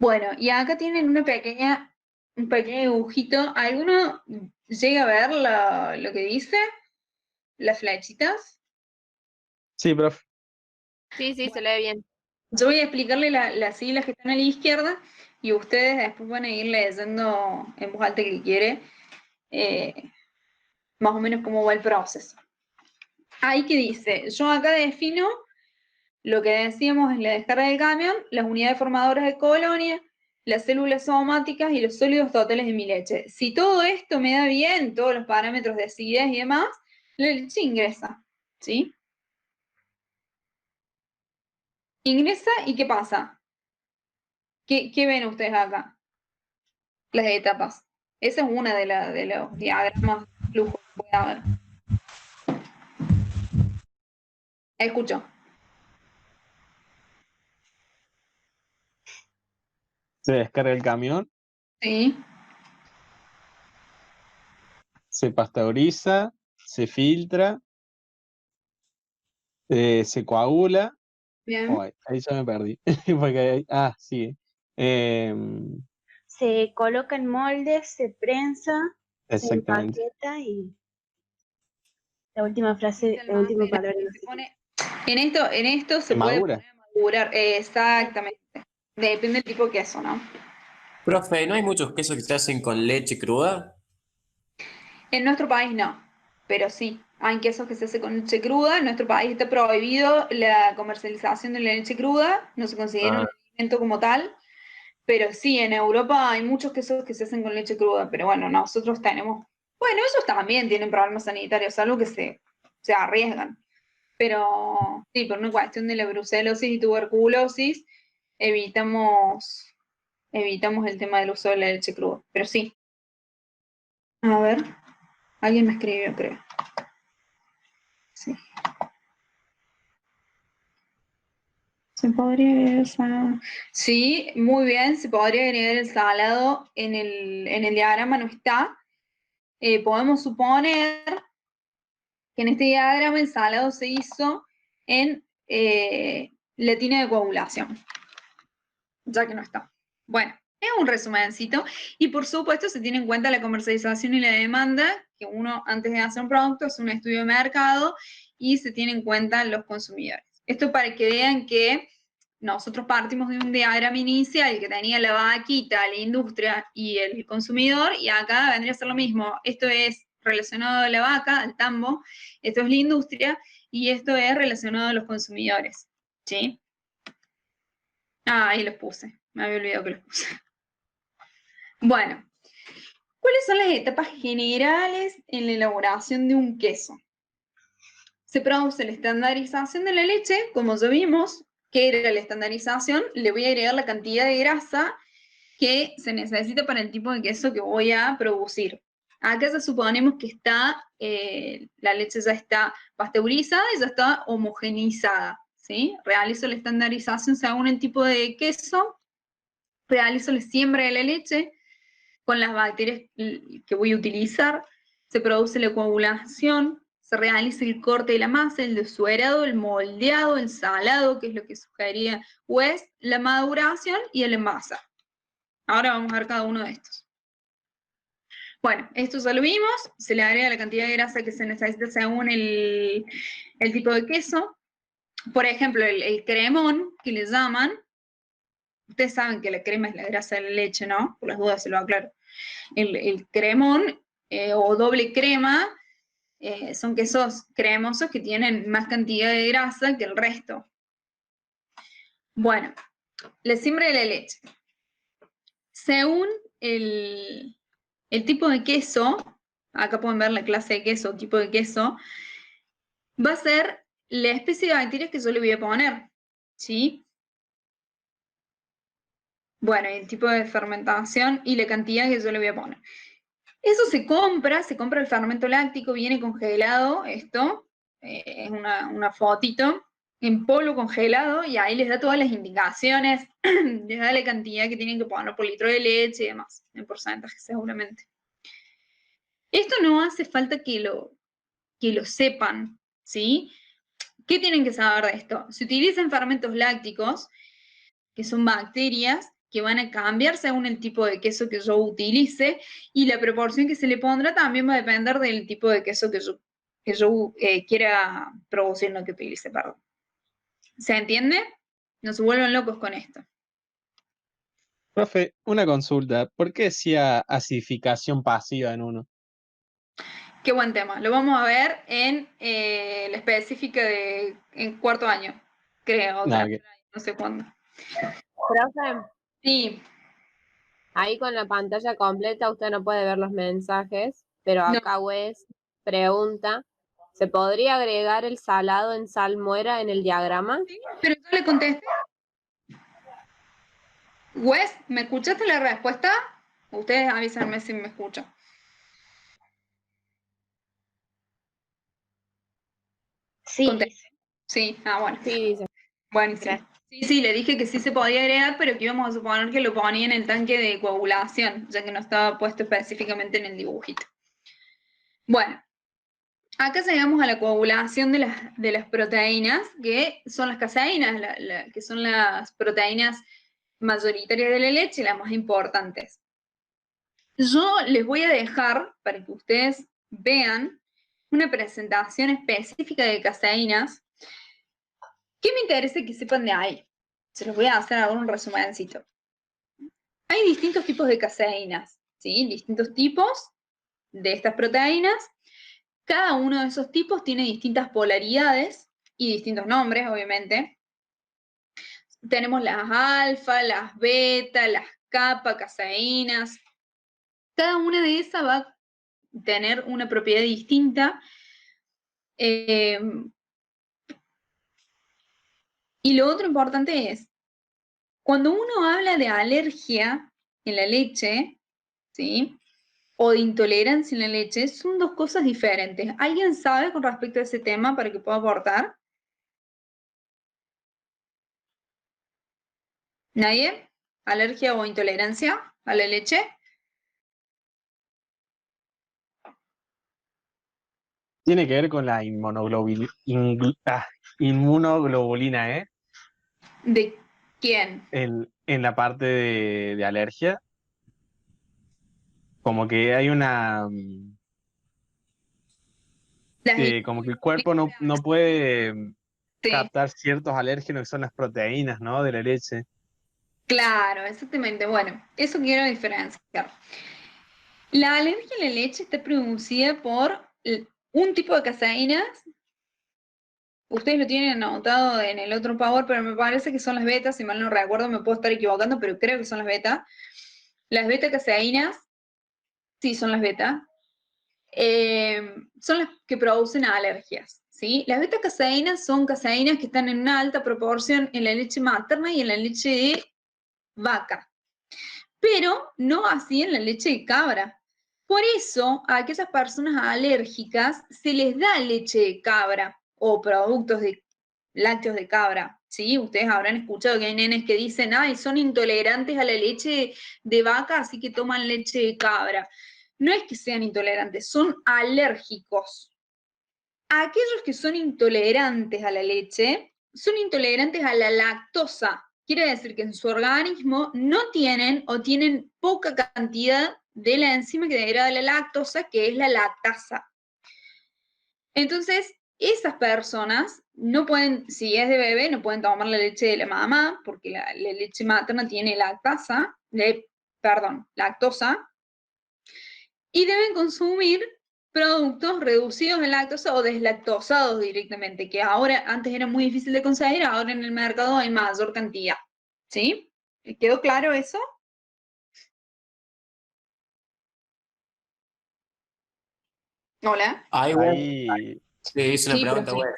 Bueno, y acá tienen un pequeño dibujito. ¿Alguno llega a ver lo que dice? Las flechitas. Sí, profe. Sí, se lee bien. Yo voy a explicarle las siglas que están a la izquierda y ustedes después van a ir leyendo en voz alta que quiere más o menos cómo va el proceso. Ahí que dice, yo acá defino lo que decíamos en la descarga del camión, las unidades formadoras de colonia, las células somáticas y los sólidos totales de mi leche. Si todo esto me da bien, todos los parámetros de acidez y demás, la leche ingresa, ¿sí? Ingresa y ¿qué pasa? ¿Qué ven ustedes acá? Las etapas. Esa es una de los diagramas de flujo que puede haber. Escucho. Se descarga el camión, Sí. se pasteuriza, se filtra, se coagula. Bien. Oh, ahí ya me perdí. Sí. Em, Se coloca en moldes, se prensa, se exactamente. empaqueta y la última frase, la última palabra no sé qué. En esto se ¿Se puede madura? poner a madurar. Exactamente. Depende del tipo de queso, ¿no? Profe, ¿no hay muchos quesos que se hacen con leche cruda? En nuestro país no, pero sí. Hay quesos que se hacen con leche cruda. En nuestro país está prohibido la comercialización de la leche cruda. No se considera un Ah, alimento como tal. Pero sí, en Europa hay muchos quesos que se hacen con leche cruda. Pero bueno, nosotros tenemos. Bueno, ellos también tienen problemas sanitarios, algo que se arriesgan. Pero sí, por una cuestión de la brucelosis y tuberculosis, evitamos el tema del uso de la leche cruda. Pero sí. A ver, alguien me escribió, creo. Sí. Se podría agregar el salado. Sí, muy bien, se podría agregar el salado en el diagrama, no está. Podemos suponer que en este diagrama el salado se hizo en la tina de coagulación, ya que no está. Bueno, es un resumencito y por supuesto se tiene en cuenta la comercialización y la demanda, que uno antes de hacer un producto hace un estudio de mercado y se tiene en cuenta los consumidores. Esto para que vean que nosotros partimos de un diagrama inicial que tenía la vaquita, la industria y el consumidor, y acá vendría a ser lo mismo. Esto es relacionado a la vaca, al tambo, esto es la industria, y esto es relacionado a los consumidores. ¿Sí? Ah, ahí los puse. Me había olvidado que los puse. Bueno, ¿cuáles son las etapas generales en la elaboración de un queso? Se produce la estandarización de la leche, como ya vimos, que era la estandarización, le voy a agregar la cantidad de grasa que se necesita para el tipo de queso que voy a producir. Acá ya suponemos que la leche ya está pasteurizada y ya está homogeneizada, ¿sí? Realizo la estandarización según el tipo de queso, realizo la siembra de la leche con las bacterias que voy a utilizar, se produce la coagulación, se realiza el corte de la masa, el desuerado, el moldeado, el salado, que es lo que sugería West, la maduración y el envasado. Ahora vamos a ver cada uno de estos. Bueno, esto ya lo vimos, se le agrega la cantidad de grasa que se necesita según el tipo de queso. Por ejemplo, el cremón, que le llaman, ustedes saben que la crema es la grasa de la leche, ¿no? Por las dudas se lo aclaro. El cremón o doble crema son quesos cremosos que tienen más cantidad de grasa que el resto. Bueno, la siembra de la leche. Según el tipo de queso, acá pueden ver la clase de queso, tipo de queso, va a ser la especie de bacterias que yo le voy a poner, ¿sí? Bueno, el tipo de fermentación y la cantidad que yo le voy a poner. Eso se compra el fermento láctico, viene congelado, esto, es una fotito, en polvo congelado, y ahí les da todas las indicaciones, les da la cantidad que tienen que poner por litro de leche y demás, en porcentaje seguramente. Esto no hace falta que lo sepan, ¿sí? ¿Qué tienen que saber de esto? Se utilizan fermentos lácticos, que son bacterias, que van a cambiar según el tipo de queso que yo utilice, y la proporción que se le pondrá también va a depender del tipo de queso que yo quiera producir, no que utilice, perdón. ¿Se entiende? No se vuelvan locos con esto. Profe, una consulta. ¿Por qué decía acidificación pasiva en uno? Qué buen tema. Lo vamos a ver en la específica en cuarto año, creo, No, tercer año, no sé cuándo. Profe, Sí, ahí con la pantalla completa usted no puede ver los mensajes, pero No. acá Wes pregunta, ¿se podría agregar el salado en salmuera en el diagrama? pero yo le contesté. Wes, ¿me escuchaste la respuesta? Ustedes avísenme si me escuchan. Sí, Contesté. Sí, bueno. Sí, dice. Buenísimo. Sí, le dije que sí se podía agregar, pero que íbamos a suponer que lo ponía en el tanque de coagulación, ya que no estaba puesto específicamente en el dibujito. Bueno, acá llegamos a la coagulación de las proteínas, que son las caseínas, que son las proteínas mayoritarias de la leche, las más importantes. Yo les voy a dejar, para que ustedes vean, una presentación específica de caseínas que me interesa que sepan de ahí. Se los voy a hacer ahora un resumencito. Hay distintos tipos de caseínas, ¿sí? Distintos tipos de estas proteínas. Cada uno de esos tipos tiene distintas polaridades y distintos nombres, obviamente. Tenemos las alfa, las beta, las kappa, caseínas. Cada una de esas va a tener una propiedad distinta. Y lo otro importante es, cuando uno habla de alergia en la leche, ¿sí? O de intolerancia en la leche, son dos cosas diferentes. ¿Alguien sabe con respecto a ese tema para que pueda aportar? ¿Nadie? ¿Alergia o intolerancia a la leche? Tiene que ver con la inmunoglobulina, ¿eh? ¿De quién? En la parte de alergia. Como que hay una... como que el cuerpo no puede Sí, captar ciertos alérgenos que son las proteínas, ¿no? De la leche. claro, exactamente. Bueno, eso quiero diferenciar. La alergia a la leche está producida por un tipo de caseínas. Ustedes lo tienen anotado en el otro Power, pero me parece que son las betas, si mal no recuerdo, me puedo estar equivocando, pero creo que son las betas. Las beta-caseínas, sí, son las beta, son las que producen alergias, ¿sí? Las beta-caseínas son caseínas que están en una alta proporción en la leche materna y en la leche de vaca, pero no así en la leche de cabra. Por eso, a aquellas personas alérgicas se les da leche de cabra o productos de lácteos de cabra, ¿sí? Ustedes habrán escuchado que hay nenes que dicen, ay, son intolerantes a la leche de vaca, así que toman leche de cabra. No es que sean intolerantes, son alérgicos. Aquellos que son intolerantes a la leche, son intolerantes a la lactosa. Quiere decir que en su organismo no tienen o tienen poca cantidad de la enzima que degrada la lactosa, que es la lactasa. Entonces, esas personas no pueden, si es de bebé, no pueden tomar la leche de la mamá, porque la leche materna tiene lactosa, y deben consumir productos reducidos en lactosa o deslactosados directamente, que ahora, antes era muy difícil de conseguir, ahora en el mercado hay mayor cantidad. ¿Sí? ¿Quedó claro eso? Hola. Ahí, Ahí, sí, hice una Sí, pregunta, profe. bueno.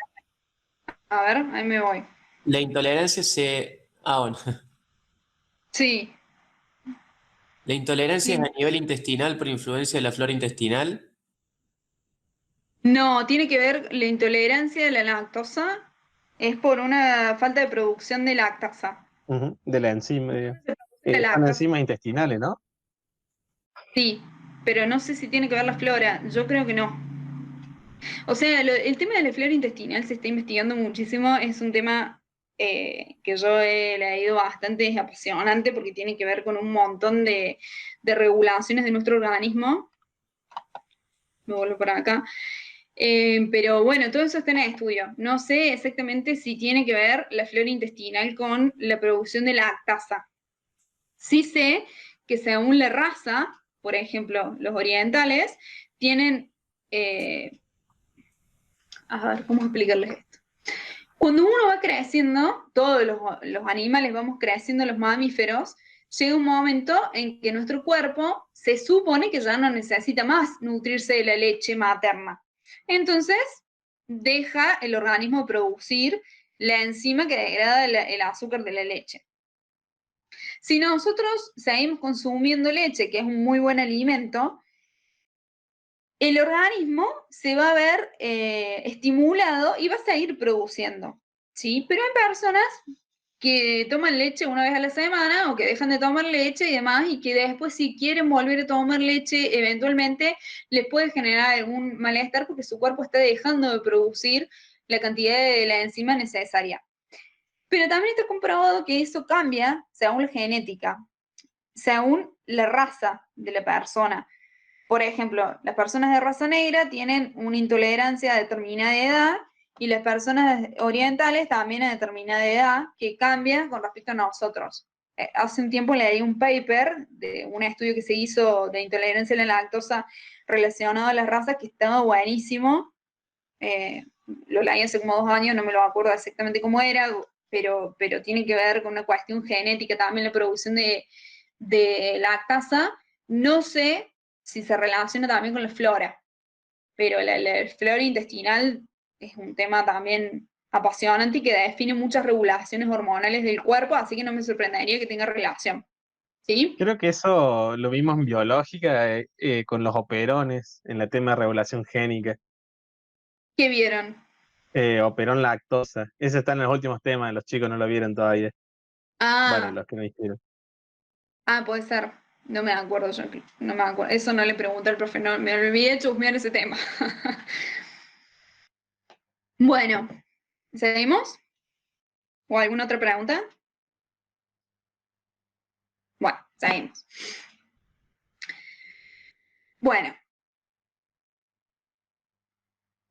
A ver, ahí me voy. La intolerancia se... Ah, bueno. Sí. La intolerancia es a nivel intestinal por influencia de la flora intestinal. No, tiene que ver la intolerancia de la lactosa, es por una falta de producción de lactasa. de la enzima. La Son lactasa. enzimas intestinales, ¿no? Sí, pero no sé si tiene que ver la flora, yo creo que no. O sea, el tema de la flora intestinal se está investigando muchísimo, es un tema que yo he leído bastante, es apasionante porque tiene que ver con un montón de regulaciones de nuestro organismo. Me vuelvo para acá. Pero bueno, todo eso está en estudio. No sé exactamente si tiene que ver la flora intestinal con la producción de lactasa. Sí sé que según la raza, por ejemplo, los orientales, tienen... a ver, ¿cómo explicarles esto? Cuando uno va creciendo, todos los animales vamos creciendo, los mamíferos, llega un momento en que nuestro cuerpo se supone que ya no necesita más nutrirse de la leche materna. Entonces, deja el organismo producir la enzima que degrada el azúcar de la leche. Si nosotros seguimos consumiendo leche, que es un muy buen alimento, el organismo se va a ver estimulado y va a seguir produciendo, ¿sí? Pero hay personas que toman leche una vez a la semana o que dejan de tomar leche y demás, y que después si quieren volver a tomar leche, eventualmente les puede generar algún malestar porque su cuerpo está dejando de producir la cantidad de la enzima necesaria. Pero también está comprobado que eso cambia según la genética, según la raza de la persona. Por ejemplo, las personas de raza negra tienen una intolerancia a determinada edad y las personas orientales también a determinada edad, que cambia con respecto a nosotros. Hace un tiempo leí un paper de un estudio que se hizo de intolerancia a la lactosa relacionado a las razas que estaba buenísimo. Lo leí hace como 2 años, no me lo acuerdo exactamente cómo era, pero tiene que ver con una cuestión genética también la producción de lactasa. No sé si se relaciona también con la flora, pero la flora intestinal es un tema también apasionante y que define muchas regulaciones hormonales del cuerpo, así que no me sorprendería que tenga relación. ¿Sí? Creo que eso lo vimos en biológica con los operones, en el tema de regulación génica. ¿Qué vieron? Operón lactosa. Ese está en los últimos temas, los chicos no lo vieron todavía. Bueno, Ah, los que no hicieron. puede ser. No me acuerdo yo. No me acuerdo. Eso no le pregunté al profe, no, me olvidé de chusmear ese tema. Bueno, ¿seguimos? ¿O alguna otra pregunta? Bueno, seguimos. Bueno,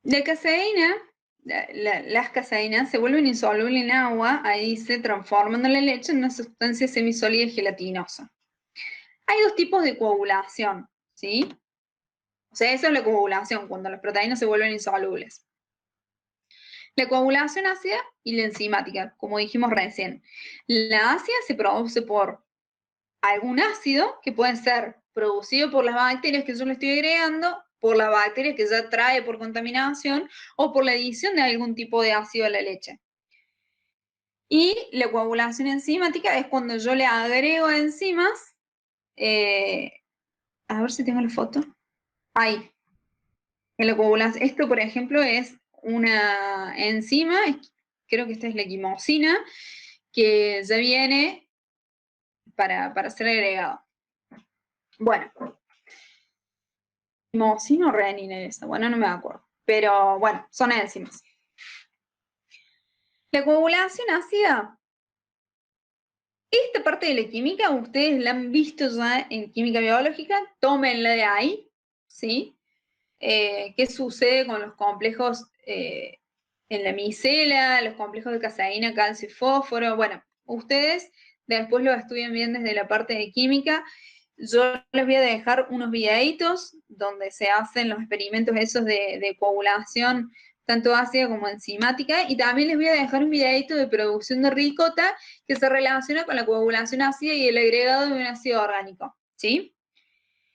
la caseína, las caseínas se vuelven insolubles en agua, ahí se transforman en la leche en una sustancia semisólida y gelatinosa. Hay 2 tipos de coagulación, ¿sí? O sea, esa es la coagulación, cuando las proteínas se vuelven insolubles. La coagulación ácida y la enzimática, como dijimos recién. La ácida se produce por algún ácido que puede ser producido por las bacterias que yo le estoy agregando, por las bacterias que ya trae por contaminación o por la adición de algún tipo de ácido a la leche. Y la coagulación enzimática es cuando yo le agrego enzimas, a ver si tengo la foto. Ahí, en la coagulación. Esto, por ejemplo, es una enzima, creo que esta es la quimosina, que ya viene para ser agregado. Bueno, quimosina o renina es esta, bueno, no me acuerdo. Pero bueno, son enzimas. La coagulación ácida, esta parte de la química, ustedes la han visto ya en química biológica, tómenla de ahí, ¿sí? ¿Qué sucede con los complejos en la micela, los complejos de caseína, calcio y fósforo? Bueno, ustedes después lo estudian bien desde la parte de química. Yo les voy a dejar unos videitos donde se hacen los experimentos esos de coagulación, tanto ácida como enzimática, y también les voy a dejar un videito de producción de ricota que se relaciona con la coagulación ácida y el agregado de un ácido orgánico, ¿sí?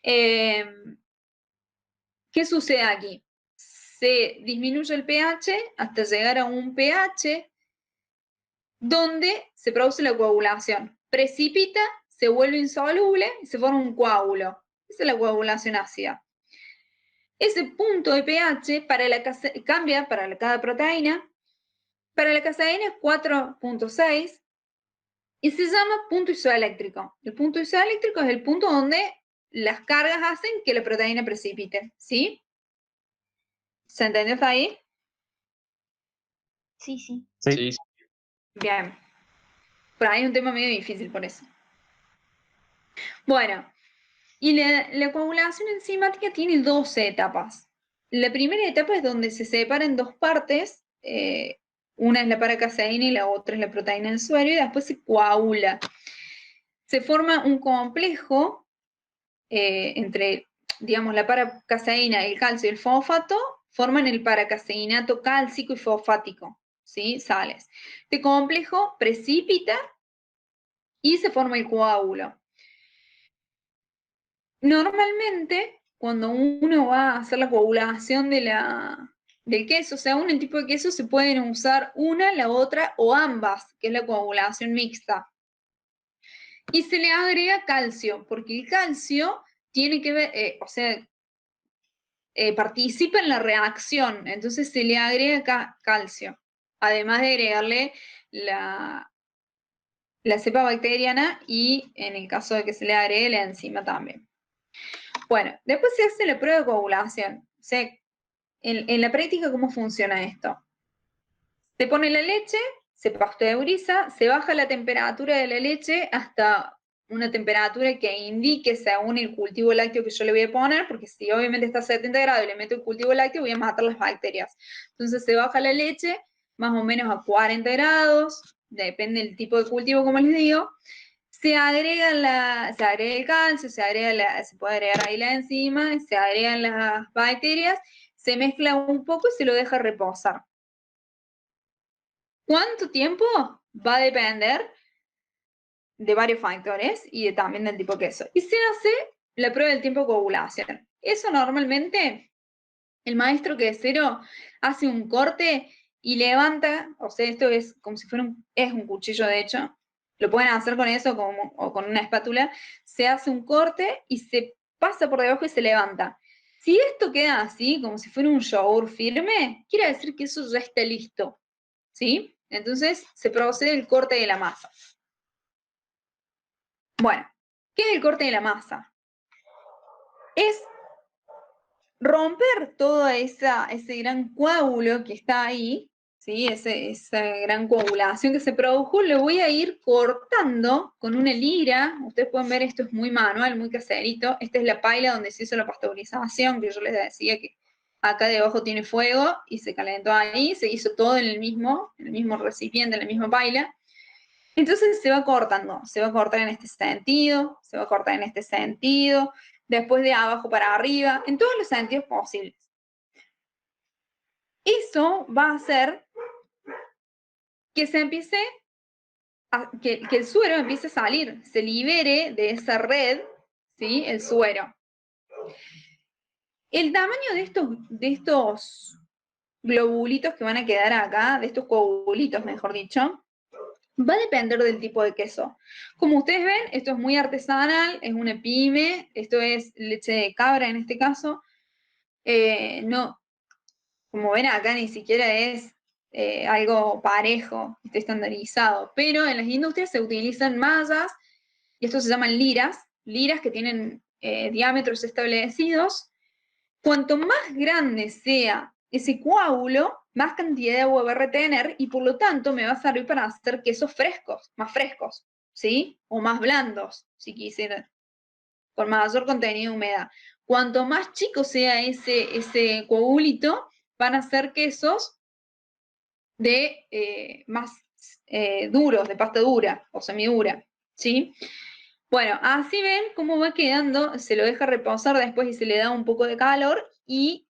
¿Qué sucede aquí? Se disminuye el pH hasta llegar a un pH donde se produce la coagulación. Precipita, se vuelve insoluble y se forma un coágulo. Esa es la coagulación ácida. Ese punto de pH cambia para cada proteína. Para la caseína es 4.6 y se llama punto isoeléctrico. El punto isoeléctrico es el punto donde las cargas hacen que la proteína precipite, ¿sí? ¿Se entendió hasta ahí? Sí, sí. Sí. Bien. Por ahí es un tema medio difícil por eso. Bueno, y la coagulación enzimática tiene 12 etapas. La primera etapa es donde se separa en dos partes, una es la paracaseína y la otra es la proteína del suero, y después se coagula. Se forma un complejo entre, digamos, la paracaseína, el calcio y el fosfato, forman el paracaseinato cálcico y fosfático, ¿sí? Sales. Este complejo precipita y se forma el coágulo. Normalmente, cuando uno va a hacer la coagulación del queso, o sea, un tipo de queso se pueden usar una, la otra o ambas, que es la coagulación mixta. Y se le agrega calcio, porque el calcio tiene que ver, o sea, participa en la reacción, entonces se le agrega calcio, además de agregarle la cepa bacteriana y en el caso de que se le agregue la enzima también. Bueno, después se hace la prueba de coagulación. O sea, en la práctica, ¿cómo funciona esto? Se pone la leche, se pasteuriza, se baja la temperatura de la leche hasta una temperatura que indique según el cultivo lácteo que yo le voy a poner, porque si obviamente está a 70 grados y le meto el cultivo lácteo, voy a matar las bacterias. Entonces se baja la leche más o menos a 40 grados, depende del tipo de cultivo, como les digo. Se agrega el calcio, se puede agregar ahí la enzima, se agregan las bacterias, se mezcla un poco y se lo deja reposar. ¿Cuánto tiempo? Va a depender de varios factores y también del tipo de queso. Y se hace la prueba del tiempo de coagulación. Eso normalmente el maestro quesero hace un corte y levanta, o sea, esto es como si fuera un cuchillo de hecho, lo pueden hacer con eso o con una espátula, se hace un corte y se pasa por debajo y se levanta. Si esto queda así, como si fuera un yogur firme, quiere decir que eso ya está listo, ¿sí? Entonces se procede el corte de la masa. Bueno, ¿qué es el corte de la masa? Es romper todo ese gran coágulo que está ahí, ¿sí? Esa gran coagulación que se produjo, lo voy a ir cortando con una lira. Ustedes pueden ver, esto es muy manual, muy caserito. Esta es la paila donde se hizo la pasteurización, que yo les decía que acá debajo tiene fuego y se calentó ahí, se hizo todo en el mismo recipiente, en la misma paila. Entonces se va cortando, se va a cortar en este sentido, se va a cortar en este sentido, después de abajo para arriba, en todos los sentidos posibles. Eso va a hacer que se empiece, que el suero empiece a salir, se libere de esa red, ¿sí? El suero. El tamaño de estos globulitos que van a quedar acá, de estos coagulitos, mejor dicho, va a depender del tipo de queso. Como ustedes ven, esto es muy artesanal, es una pyme, esto es leche de cabra en este caso. No, como ven acá ni siquiera es algo parejo, está estandarizado, pero en las industrias se utilizan mallas, y estos se llaman liras que tienen diámetros establecidos. Cuanto más grande sea ese coágulo, más cantidad de agua va a retener y por lo tanto me va a servir para hacer quesos frescos, más frescos, ¿sí? O más blandos, si quisieran, con mayor contenido de humedad. Cuanto más chico sea ese coagulito, van a ser quesos más duros, de pasta dura o semidura, ¿sí? Bueno, así ven cómo va quedando, se lo deja reposar después y se le da un poco de calor y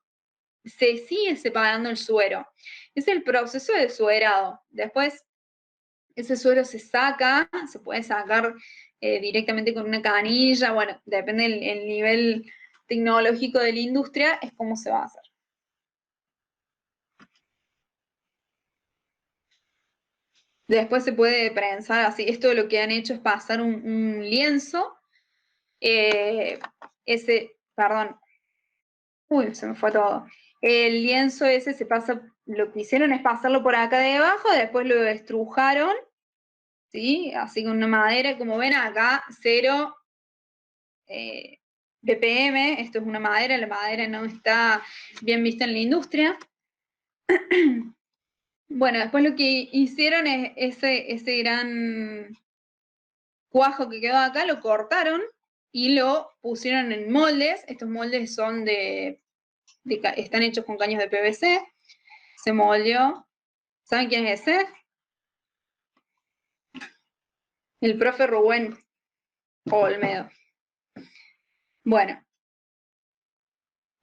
se sigue separando el suero. Es el proceso de suerado. Después ese suero se saca, se puede sacar directamente con una canilla, bueno, depende del nivel tecnológico de la industria, es cómo se va a hacer. Después se puede prensar así. Esto lo que han hecho es pasar un lienzo. Perdón. Uy, se me fue todo. El lienzo ese se pasa, lo que hicieron es pasarlo por acá debajo, después lo estrujaron, ¿sí? Así con una madera, como ven acá, 0 ppm, esto es una madera, la madera no está bien vista en la industria. Bueno, después lo que hicieron es ese gran cuajo que quedó acá, lo cortaron y lo pusieron en moldes. Estos moldes son están hechos con caños de PVC. Se moldeó. ¿Saben quién es ese? El profe Rubén Olmedo. Bueno,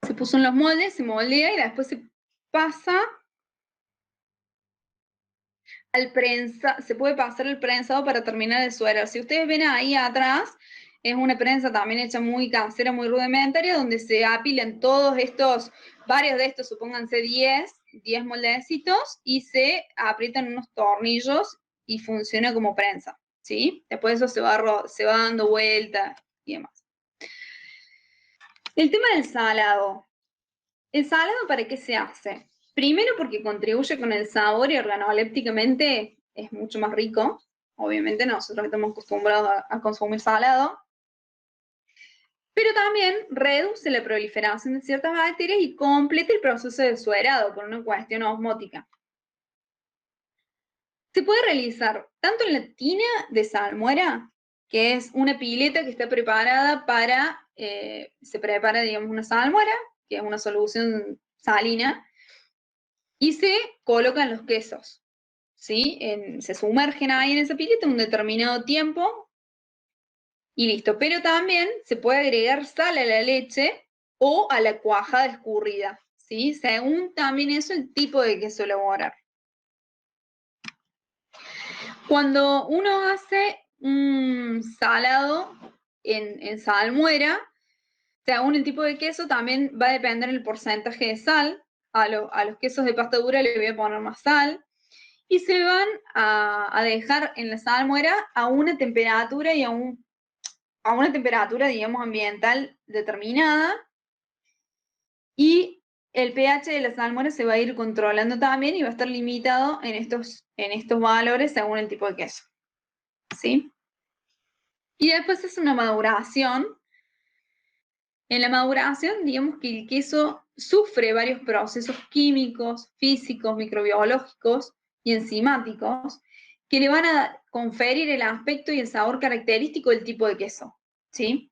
se puso en los moldes, se moldea y después se pasa al prensa, se puede pasar el prensado para terminar el suero. Si ustedes ven ahí atrás, es una prensa también hecha muy casera, muy rudimentaria, donde se apilan todos estos, varios de estos, supónganse 10 moldecitos, y se aprietan unos tornillos y funciona como prensa, ¿sí? Después eso se va dando vuelta y demás. El tema del salado. ¿El salado para qué se hace? Primero porque contribuye con el sabor y organolépticamente es mucho más rico. Obviamente nosotros estamos acostumbrados a consumir salado. Pero también reduce la proliferación de ciertas bacterias y completa el proceso de suerado por una cuestión osmótica. Se puede realizar tanto en la tina de salmuera, que es una pileta que está preparada para, se prepara, digamos, una salmuera, que es una solución salina, y se colocan los quesos, ¿sí? Se sumergen ahí en esa pileta un determinado tiempo y listo. Pero también se puede agregar sal a la leche o a la cuajada escurrida, ¿sí? Según también eso el tipo de queso elaborar. Cuando uno hace un salado en salmuera, según el tipo de queso, también va a depender el porcentaje de sal. A los quesos de pasta dura le voy a poner más sal. Y se van a dejar en la salmuera a una temperatura y a una temperatura, digamos, ambiental determinada. Y el pH de la salmuera se va a ir controlando también y va a estar limitado en estos valores según el tipo de queso. ¿Sí? Y después es una maduración. En la maduración, digamos que el queso sufre varios procesos químicos, físicos, microbiológicos y enzimáticos que le van a conferir el aspecto y el sabor característico del tipo de queso, ¿sí?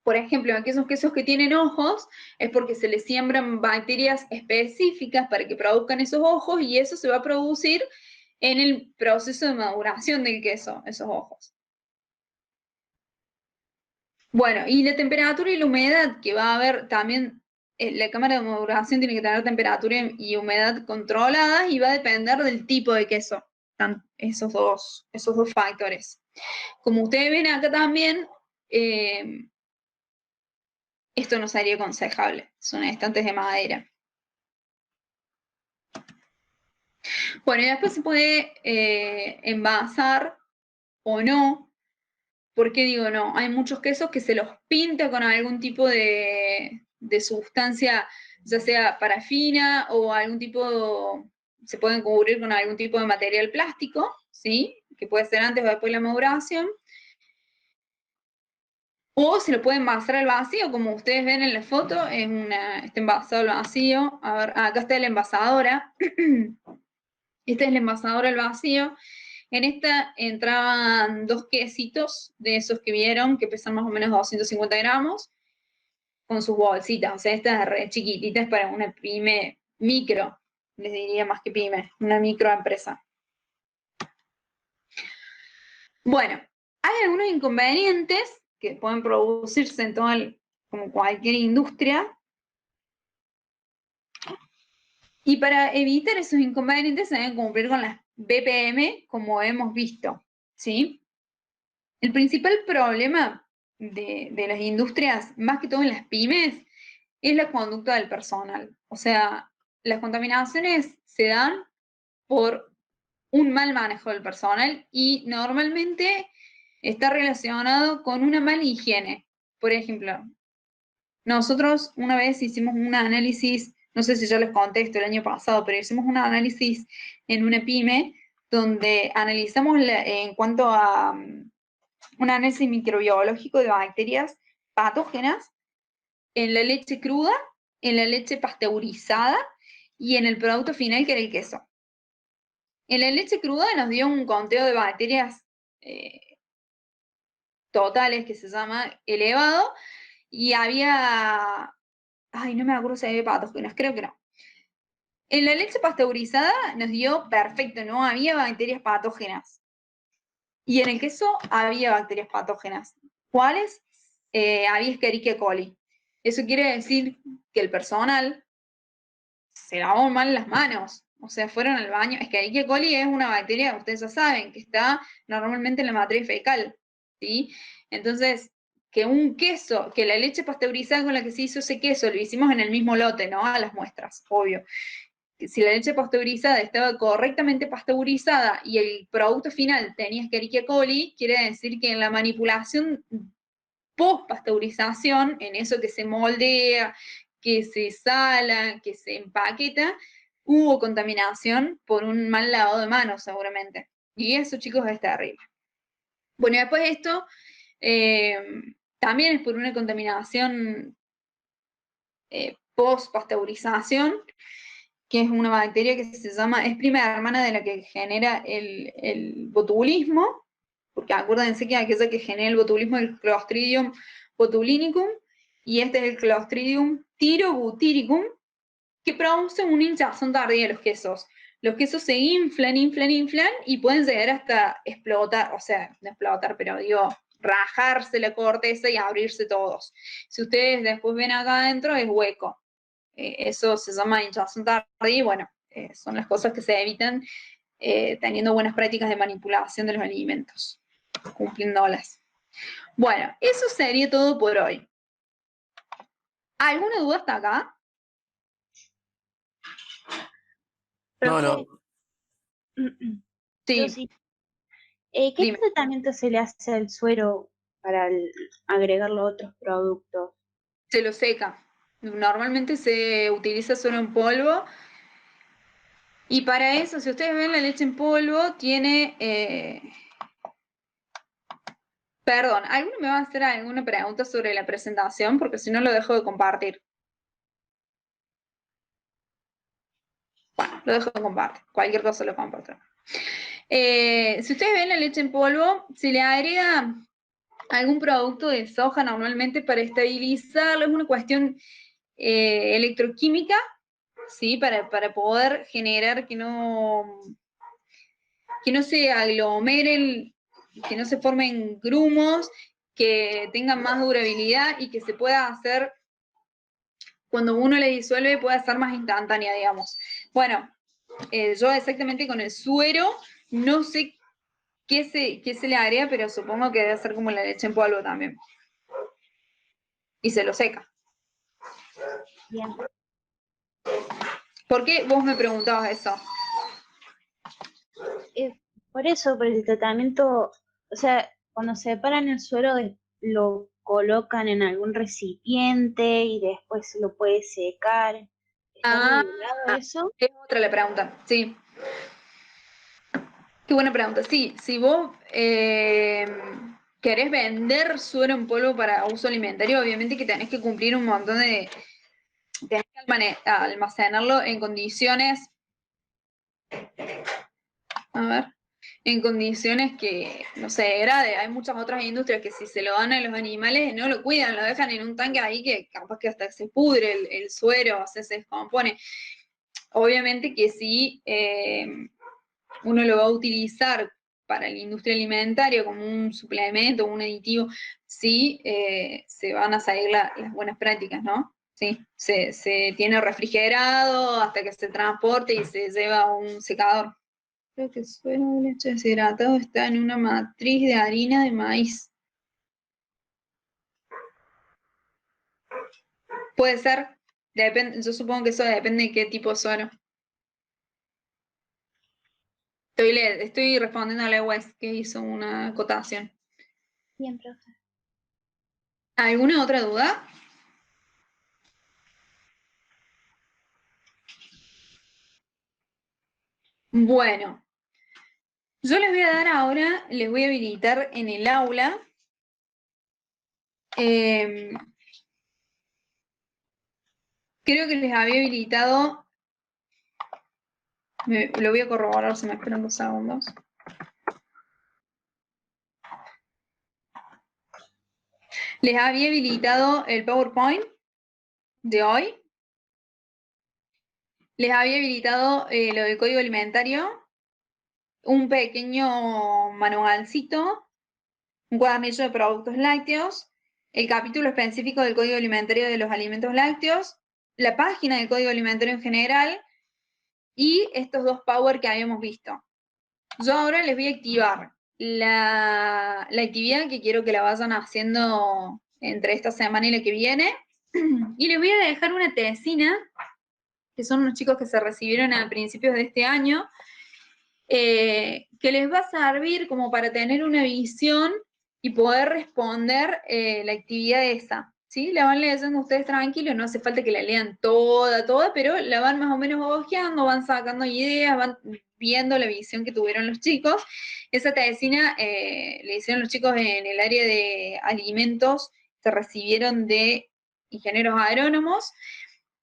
Por ejemplo, aquellos quesos que tienen ojos es porque se les siembran bacterias específicas para que produzcan esos ojos y eso se va a producir en el proceso de maduración del queso, esos ojos. Bueno, y la temperatura y la humedad que va a haber también, la cámara de maduración tiene que tener temperatura y humedad controladas y va a depender del tipo de queso, esos dos factores. Como ustedes ven acá también, esto no sería aconsejable, son estantes de madera. Bueno, y después se puede envasar o no. ¿Por qué digo no? Hay muchos quesos que se los pinta con algún tipo de sustancia, ya sea parafina o algún tipo, se pueden cubrir con algún tipo de material plástico, ¿sí? Que puede ser antes o después de la maduración. O se lo pueden envasar al vacío, como ustedes ven en la foto, está envasado al vacío. A ver, acá está la envasadora. Esta es la envasadora al vacío. En esta entraban 2 quesitos de esos que vieron, que pesan más o menos 250 gramos, con sus bolsitas. O sea, esta es re chiquitita, es para una pyme micro, les diría más que pyme, una microempresa. Bueno, hay algunos inconvenientes que pueden producirse en como cualquier industria. Y para evitar esos inconvenientes se deben cumplir con las BPM, como hemos visto, ¿sí? El principal problema de las industrias, más que todo en las pymes, es la conducta del personal. O sea, las contaminaciones se dan por un mal manejo del personal y normalmente está relacionado con una mala higiene. Por ejemplo, nosotros una vez hicimos un análisis, no sé si ya les conté esto el año pasado, pero hicimos un análisis en una pyme donde analizamos en cuanto a un análisis microbiológico de bacterias patógenas en la leche cruda, en la leche pasteurizada y en el producto final que era el queso. En la leche cruda nos dio un conteo de bacterias totales, que se llama elevado, y había, ay, no me acuerdo si había patógenos, creo que no. En la leche pasteurizada nos dio perfecto, no había bacterias patógenas. Y en el queso había bacterias patógenas. ¿Cuáles? Había Escherichia coli. Eso quiere decir que el personal se lavó mal las manos, o sea, fueron al baño. Escherichia coli es una bacteria, ustedes ya saben, que está normalmente en la matriz fecal, ¿sí? Entonces, que un queso, que la leche pasteurizada con la que se hizo ese queso, lo hicimos en el mismo lote, ¿no? A las muestras, obvio. Si la leche pasteurizada estaba correctamente pasteurizada y el producto final tenía Escherichia coli, quiere decir que en la manipulación post-pasteurización, en eso que se moldea, que se sala, que se empaqueta, hubo contaminación por un mal lavado de manos seguramente. Y eso, chicos, es terrible. Bueno, y después de esto, también es por una contaminación post-pasteurización, que es una bacteria que se llama, es prima hermana de la que genera el botulismo, porque acuérdense que aquella que genera el botulismo es el Clostridium botulinicum, y este es el Clostridium thyrobutiricum, que produce una hinchazón tardía de los quesos. Los quesos se inflan, y pueden llegar hasta explotar, o sea, no explotar, pero digo, rajarse la corteza y abrirse todos. Si ustedes después ven acá adentro, es hueco. Eso se llama hinchazón tardía y bueno, son las cosas que se evitan teniendo buenas prácticas de manipulación de los alimentos, cumpliéndolas. Bueno, eso sería todo por hoy. ¿Alguna duda hasta acá? No, Profe, no. yo Sí, sí. ¿Qué dime. tratamiento se le hace al suero para agregarlo a otros productos? Se lo seca. Normalmente se utiliza solo en polvo. Y para eso, si ustedes ven la leche en polvo, tiene... Perdón, ¿alguno me va a hacer alguna pregunta sobre la presentación? Porque si no lo dejo de compartir. Bueno, lo dejo de compartir. Cualquier cosa lo comparto. Si ustedes ven la leche en polvo, se le agrega algún producto de soja normalmente para estabilizarlo. Es una cuestión electroquímica, ¿sí? Para poder generar que no se aglomeren, que no se formen grumos, que tengan más durabilidad y que se pueda hacer, cuando uno le disuelve, pueda ser más instantánea, digamos. Bueno, yo exactamente con el suero, no sé qué se le agrega, pero supongo que debe ser como la leche en polvo también. Y se lo seca. Bien. ¿Por qué vos me preguntabas eso? Por eso, por el tratamiento, o sea, cuando separan el suero, lo colocan en algún recipiente y después se lo puede secar. ¿Está Ah, regulado eso? es otra la pregunta, sí. Qué buena pregunta. Sí, si vos querés vender suero en polvo para uso alimentario, obviamente que tenés que cumplir un montón de... Tenés que almacenarlo en condiciones... A ver, en condiciones que no se degrade. Hay muchas otras industrias que si se lo dan a los animales no lo cuidan, lo dejan en un tanque ahí que capaz que hasta se pudre el suero, o sea, se descompone. Obviamente que si uno lo va a utilizar para la industria alimentaria como un suplemento, un aditivo, sí se van a salir las buenas prácticas, ¿no? Sí, se tiene refrigerado hasta que se transporte y se lleva a un secador. Creo que el suero de leche deshidratado está en una matriz de harina de maíz. Puede ser, yo supongo que eso depende de qué tipo de suero. Estoy respondiendo a la West que hizo una acotación. Bien, profe. ¿Alguna otra duda? Bueno, yo les voy a dar ahora, les voy a habilitar en el aula creo que les había habilitado Lo voy a corroborar si me esperan 2 segundos. Les había habilitado el PowerPoint de hoy. Les había habilitado lo del código alimentario, un pequeño manualcito, un cuadernillo de productos lácteos, el capítulo específico del código alimentario de los alimentos lácteos, la página del código alimentario en general y estos 2 Power que habíamos visto. Yo ahora les voy a activar la actividad que quiero que la vayan haciendo entre esta semana y la que viene. Y les voy a dejar una tesina, que son unos chicos que se recibieron a principios de este año, que les va a servir como para tener una visión y poder responder la actividad esa. ¿Sí? La van leyendo ustedes tranquilos, no hace falta que la lean toda, pero la van más o menos ojeando, van sacando ideas, van viendo la visión que tuvieron los chicos. Esa tesina le hicieron los chicos en el área de alimentos, se recibieron de ingenieros agrónomos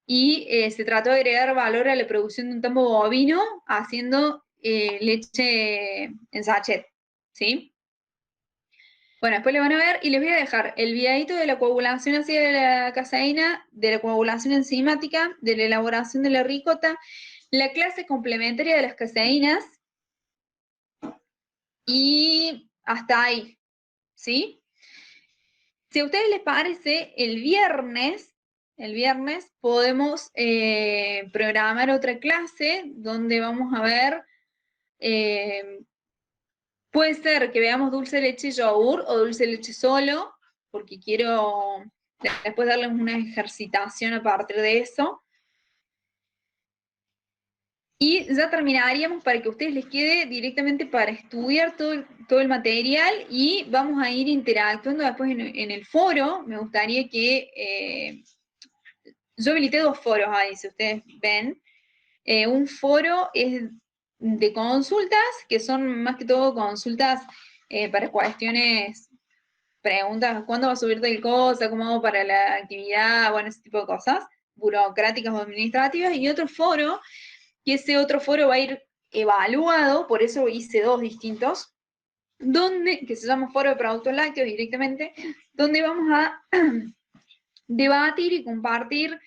y se trató de agregar valor a la producción de un tambo bovino haciendo leche en sachet, ¿sí? Bueno, después le van a ver y les voy a dejar el videito de la coagulación ácida de la caseína, de la coagulación enzimática, de la elaboración de la ricota, la clase complementaria de las caseínas y hasta ahí, ¿sí? Si a ustedes les parece, el viernes podemos programar otra clase donde vamos a ver, puede ser que veamos dulce de leche y yogur o dulce de leche solo, porque quiero después darles una ejercitación a partir de eso. Y ya terminaríamos para que a ustedes les quede directamente para estudiar todo el material y vamos a ir interactuando después en el foro. Me gustaría que... yo habilité 2 foros ahí, si ustedes ven. Un foro es de consultas, que son más que todo consultas para cuestiones, preguntas, ¿cuándo va a subir tal cosa? ¿Cómo hago para la actividad? Bueno, ese tipo de cosas, burocráticas o administrativas. Y otro foro, que ese otro foro va a ir evaluado, por eso hice 2 distintos, que se llama Foro de Productos Lácteos directamente, donde vamos a debatir y compartir,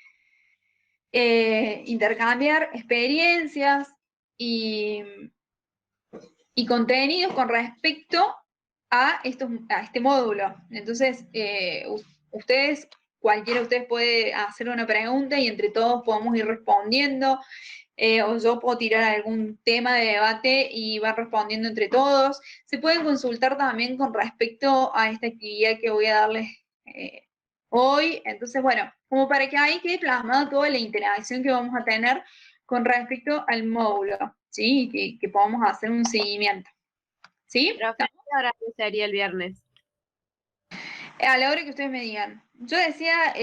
intercambiar experiencias y contenidos con respecto a este módulo. Entonces, cualquiera de ustedes puede hacer una pregunta y entre todos podemos ir respondiendo, o yo puedo tirar algún tema de debate y van respondiendo entre todos. Se pueden consultar también con respecto a esta actividad que voy a darles hoy. Entonces, bueno, como para que ahí quede plasmada toda la interacción que vamos a tener con respecto al módulo, ¿sí? Que podamos hacer un seguimiento. ¿Sí? Profe, ¿a qué hora sería el viernes? A la hora que ustedes me digan. Yo decía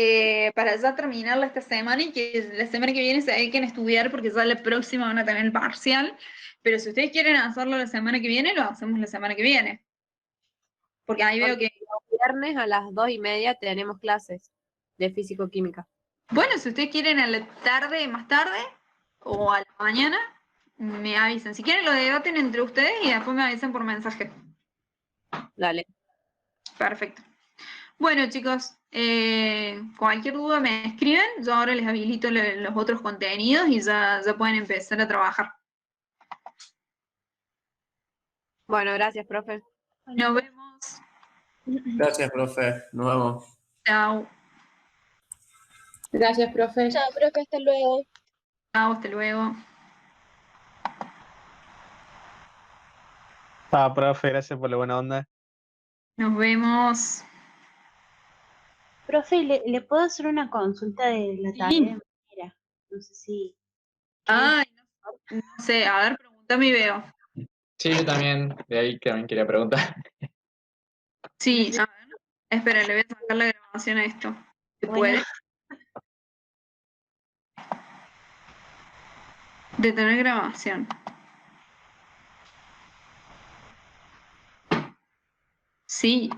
para ya terminarla esta semana y que la semana que viene se dediquen a estudiar porque ya la próxima van a tener el parcial. Pero si ustedes quieren hacerlo la semana que viene, lo hacemos la semana que viene. Porque ahí veo que... El viernes a las 2:30 tenemos clases de físico-química. Bueno, si ustedes quieren a la tarde, más tarde, o a la mañana, me avisan. Si quieren lo debaten entre ustedes y después me avisan por mensaje. Dale. Perfecto. Bueno, chicos, cualquier duda me escriben. Yo ahora les habilito los otros contenidos y ya pueden empezar a trabajar. Bueno, gracias, profe. Nos vemos. Gracias, profe. Nos vemos. Chao. Gracias, profe. Chao, profe, hasta luego. Chao, hasta luego. Profe, gracias por la buena onda. Nos vemos. Profe, ¿le puedo hacer una consulta de la tarea de manera? No sé si... Ay, no sé, a ver, pregúntame y veo. Sí, yo también, de ahí que también quería preguntar. Sí, a ver. Espera, le voy a sacar la grabación a esto. ¿Se Bueno. puede? Detener grabación. Sí.